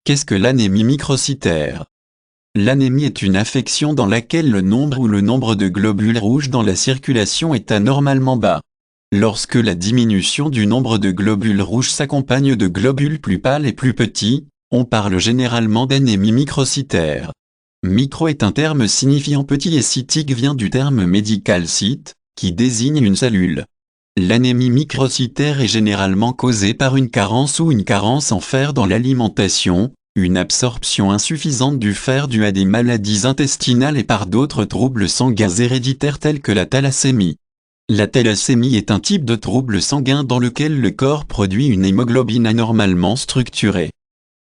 Qu'est-ce que l'anémie microcytaire? L'anémie est une affection dans laquelle le nombre de globules rouges dans la circulation est anormalement bas. Lorsque la diminution du nombre de globules rouges s'accompagne de globules plus pâles et plus petits, on parle généralement d'anémie microcytaire. Micro est un terme signifiant petit et cytique vient du terme médical cyte, qui désigne une cellule. L'anémie microcytaire est généralement causée par une carence ou une carence en fer dans l'alimentation, une absorption insuffisante du fer due à des maladies intestinales et par d'autres troubles sanguins héréditaires tels que la thalassémie. La thalassémie est un type de trouble sanguin dans lequel le corps produit une hémoglobine anormalement structurée.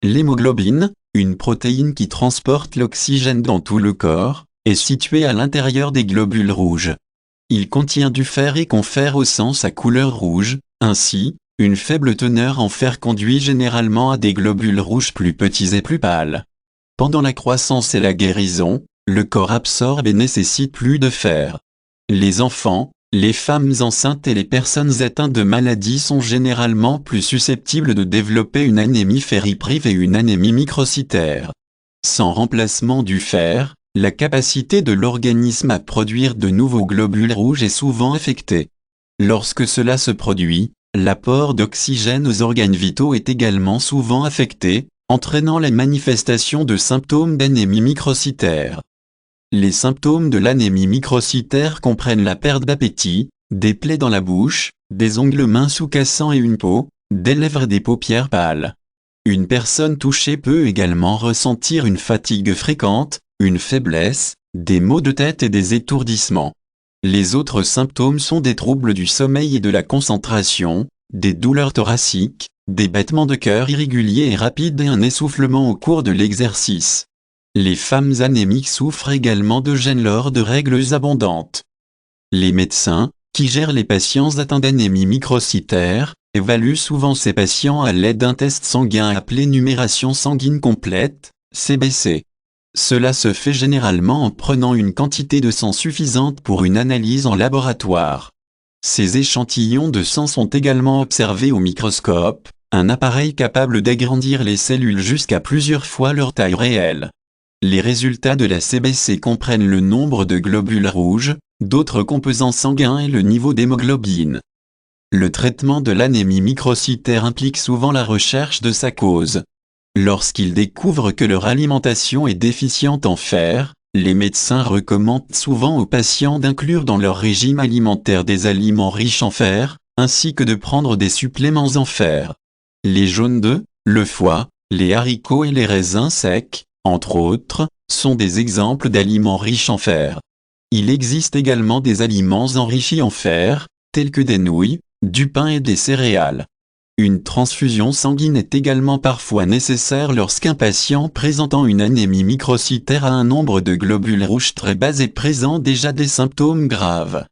L'hémoglobine, une protéine qui transporte l'oxygène dans tout le corps, est située à l'intérieur des globules rouges. Il contient du fer et confère au sang sa couleur rouge, ainsi, une faible teneur en fer conduit généralement à des globules rouges plus petits et plus pâles. Pendant la croissance et la guérison, le corps absorbe et nécessite plus de fer. Les enfants, les femmes enceintes et les personnes atteintes de maladies sont généralement plus susceptibles de développer une anémie ferriprive et une anémie microcytaire. Sans remplacement du fer, la capacité de l'organisme à produire de nouveaux globules rouges est souvent affectée. Lorsque cela se produit, l'apport d'oxygène aux organes vitaux est également souvent affecté, entraînant la manifestation de symptômes d'anémie microcytaire. Les symptômes de l'anémie microcytaire comprennent la perte d'appétit, des plaies dans la bouche, des ongles minces ou cassants et une peau, des lèvres et des paupières pâles. Une personne touchée peut également ressentir une fatigue fréquente, une faiblesse, des maux de tête et des étourdissements. Les autres symptômes sont des troubles du sommeil et de la concentration, des douleurs thoraciques, des battements de cœur irréguliers et rapides et un essoufflement au cours de l'exercice. Les femmes anémiques souffrent également de gêne lors de règles abondantes. Les médecins, qui gèrent les patients atteints d'anémie microcytaire, évaluent souvent ces patients à l'aide d'un test sanguin appelé numération sanguine complète, CBC. Cela se fait généralement en prenant une quantité de sang suffisante pour une analyse en laboratoire. Ces échantillons de sang sont également observés au microscope, un appareil capable d'agrandir les cellules jusqu'à plusieurs fois leur taille réelle. Les résultats de la CBC comprennent le nombre de globules rouges, d'autres composants sanguins et le niveau d'hémoglobine. Le traitement de l'anémie microcytaire implique souvent la recherche de sa cause. Lorsqu'ils découvrent que leur alimentation est déficiente en fer, les médecins recommandent souvent aux patients d'inclure dans leur régime alimentaire des aliments riches en fer, ainsi que de prendre des suppléments en fer. Les jaunes d'œufs, le foie, les haricots et les raisins secs, entre autres, sont des exemples d'aliments riches en fer. Il existe également des aliments enrichis en fer, tels que des nouilles, du pain et des céréales. Une transfusion sanguine est également parfois nécessaire lorsqu'un patient présentant une anémie microcytaire a un nombre de globules rouges très bas et présente déjà des symptômes graves.